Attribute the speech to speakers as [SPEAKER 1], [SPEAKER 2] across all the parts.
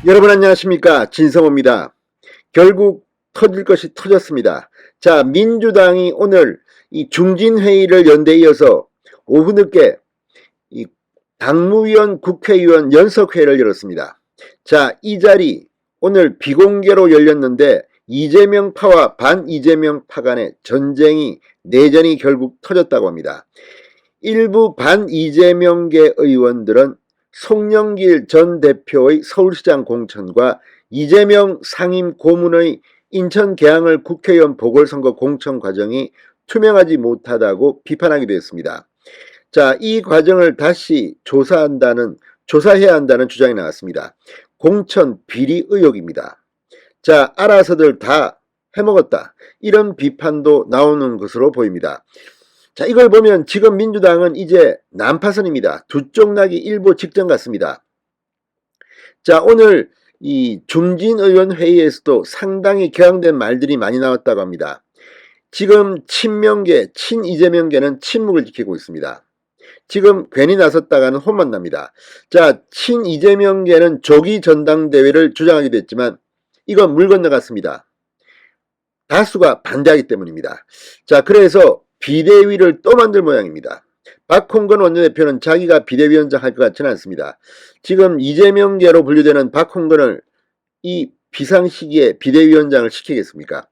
[SPEAKER 1] 여러분 안녕하십니까, 진성호입니다. 결국 터질 것이 터졌습니다. 자, 민주당이 오늘 이 중진회의를 연대 이어서 오후 늦게 이 당무위원 국회의원 연석회의를 열었습니다. 자, 이 자리 오늘 비공개로 열렸는데 이재명파와 반 이재명파 간의 내전이 결국 터졌다고 합니다. 일부 반 이재명계 의원들은 송영길 전 대표의 서울시장 공천과 이재명 상임 고문의 인천 계양을 국회의원 보궐선거 공천 과정이 투명하지 못하다고 비판하기도 했습니다. 자, 이 과정을 다시 조사해야 한다는 주장이 나왔습니다. 공천 비리 의혹입니다. 자, 알아서들 다 해먹었다, 이런 비판도 나오는 것으로 보입니다. 자, 이걸 보면 지금 민주당은 이제 난파선입니다. 두 쪽 나기 일보 직전 같습니다. 자, 오늘 이 중진 의원 회의에서도 상당히 격앙된 말들이 많이 나왔다고 합니다. 지금 친명계, 친이재명계는 침묵을 지키고 있습니다. 지금 괜히 나섰다가는 혼만 납니다. 자, 친이재명계는 조기 전당대회를 주장하기도 했지만 이건 물 건너갔습니다. 다수가 반대하기 때문입니다. 자, 그래서 비대위를 또 만들 모양입니다. 박홍근 원내대표는 자기가 비대위원장 할 것 같지는 않습니다. 지금 이재명계로 분류되는 박홍근을 이 비상시기에 비대위원장을 시키겠습니까?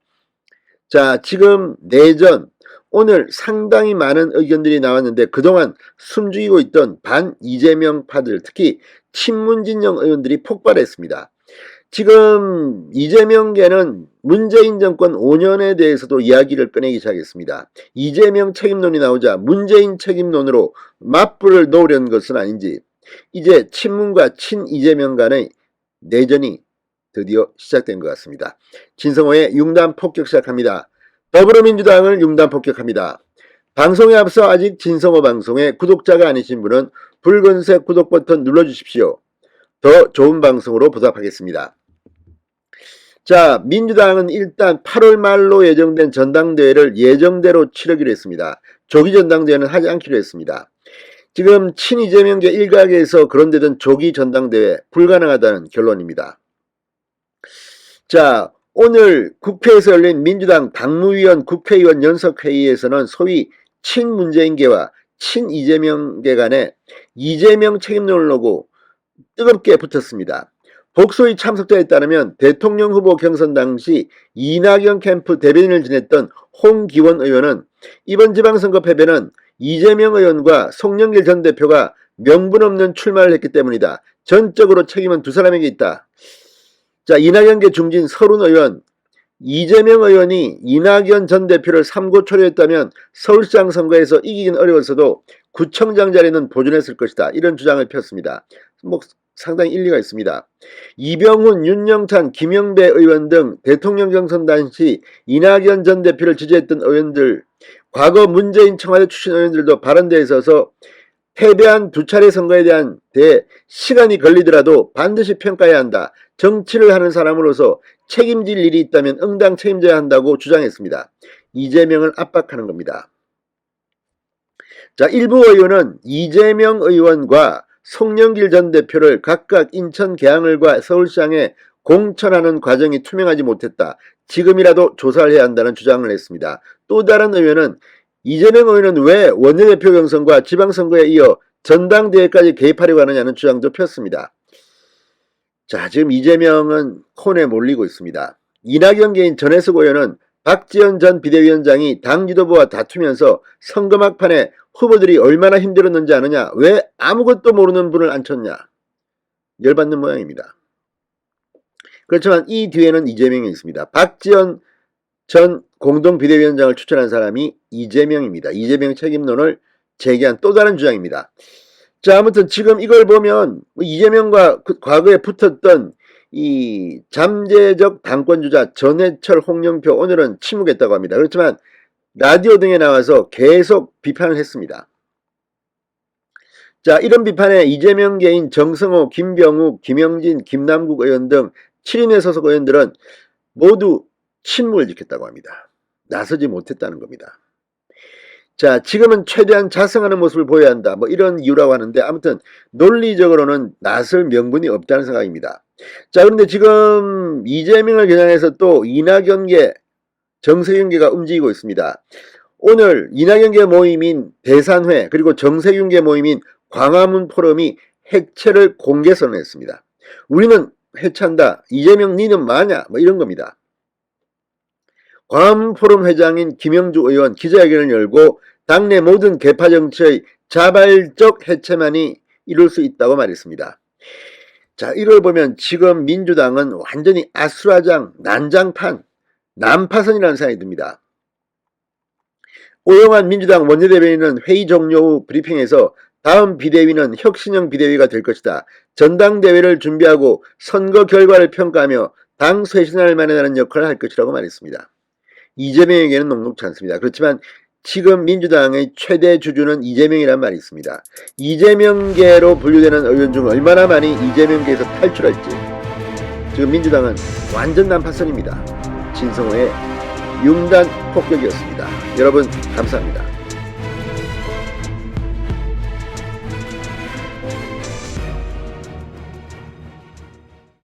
[SPEAKER 1] 자, 지금 내전, 오늘 상당히 많은 의견들이 나왔는데 그동안 숨죽이고 있던 반 이재명파들, 특히 친문진영 의원들이 폭발했습니다. 지금 이재명계는 문재인 정권 5년에 대해서도 이야기를 꺼내기 시작했습니다. 이재명 책임론이 나오자 문재인 책임론으로 맞불을 놓으려는 것은 아닌지 이제 친문과 친이재명 간의 내전이 드디어 시작된 것 같습니다. 진성호의 융단 폭격 시작합니다. 더불어민주당을 융단 폭격합니다. 방송에 앞서 아직 진성호 방송의 구독자가 아니신 분은 붉은색 구독 버튼 눌러주십시오. 더 좋은 방송으로 보답하겠습니다. 자, 민주당은 일단 8월 말로 예정된 전당대회를 예정대로 치르기로 했습니다. 조기 전당대회는 하지 않기로 했습니다. 지금 친이재명계 일각에서 그런데든 조기 전당대회 불가능하다는 결론입니다. 자, 오늘 국회에서 열린 민주당 당무위원 국회의원 연석회의에서는 소위 친문재인계와 친이재명계 간에 이재명 책임론을 놓고 뜨겁게 붙었습니다. 복소의 참석자에 따르면 대통령 후보 경선 당시 이낙연 캠프 대변인을 지냈던 홍기원 의원은 이번 지방선거 패배는 이재명 의원과 송영길 전 대표가 명분 없는 출마를 했기 때문이다. 전적으로 책임은 두 사람에게 있다. 자, 이낙연계 중진 서른 의원, 이재명 의원이 이낙연 전 대표를 삼고초려했다면 서울시장 선거에서 이기긴 어려웠어도 구청장 자리는 보존했을 것이다, 이런 주장을 폈습니다. 상당히 일리가 있습니다. 이병훈, 윤영찬, 김영배 의원 등 대통령 경선 당시 이낙연 전 대표를 지지했던 의원들, 과거 문재인 청와대 출신 의원들도 발언대에 있어서 패배한 두 차례 선거에 대한 시간이 걸리더라도 반드시 평가해야 한다. 정치를 하는 사람으로서 책임질 일이 있다면 응당 책임져야 한다고 주장했습니다. 이재명을 압박하는 겁니다. 자, 일부 의원은 이재명 의원과 송영길 전 대표를 각각 인천 계양을과 서울시장에 공천하는 과정이 투명하지 못했다. 지금이라도 조사를 해야 한다는 주장을 했습니다. 또 다른 의원은 이재명 의원은 왜 원내대표 경선과 지방선거에 이어 전당대회까지 개입하려고 하느냐는 주장도 폈습니다. 자, 지금 이재명은 콘에 몰리고 있습니다. 이낙연계인 전해석 의원은 박지원 전 비대위원장이 당 지도부와 다투면서 선거 막판에 후보들이 얼마나 힘들었는지 아느냐, 왜 아무것도 모르는 분을 앉혔냐, 열받는 모양입니다. 그렇지만 이 뒤에는 이재명이 있습니다. 박지원 전 공동비대위원장을 추천한 사람이 이재명입니다. 이재명 책임론을 제기한 또 다른 주장입니다. 자, 아무튼 지금 이걸 보면 이재명과 과거에 붙었던 이 잠재적 당권주자 전해철, 홍영표 오늘은 침묵했다고 합니다. 그렇지만 라디오 등에 나와서 계속 비판을 했습니다. 자, 이런 비판에 이재명계인 정성호, 김병욱, 김영진, 김남국 의원 등 7인의 소속 의원들은 모두 침묵을 지켰다고 합니다. 나서지 못했다는 겁니다. 자, 지금은 최대한 자성하는 모습을 보여야 한다, 이런 이유라고 하는데, 아무튼 논리적으로는 나설 명분이 없다는 생각입니다. 자, 그런데 지금 이재명을 겨냥해서 또 이낙연계, 정세균계가 움직이고 있습니다. 오늘 이낙연계 모임인 대산회 그리고 정세균계 모임인 광화문 포럼이 해체를 공개 선언했습니다. 우리는 해체한다. 이재명 니는 뭐하냐? 뭐 이런 겁니다. 광화문 포럼 회장인 김영주 의원 기자회견을 열고 당내 모든 계파 정치의 자발적 해체만이 이룰 수 있다고 말했습니다. 자, 이걸 보면 지금 민주당은 완전히 아수라장, 난장판, 난파선이라는 생각이 듭니다. 오영환 민주당 원내대변인은 회의 종료 후 브리핑에서 다음 비대위는 혁신형 비대위가 될 것이다. 전당대회를 준비하고 선거 결과를 평가하며 당 쇄신을 마련하는 역할을 할 것이라고 말했습니다. 이재명에게는 녹록지 않습니다. 그렇지만 지금 민주당의 최대 주주는 이재명이란 말이 있습니다. 이재명계로 분류되는 의원 중 얼마나 많이 이재명계에서 탈출할지. 지금 민주당은 완전 난파선입니다. 진성호의 융단 폭격이었습니다. 여러분 감사합니다.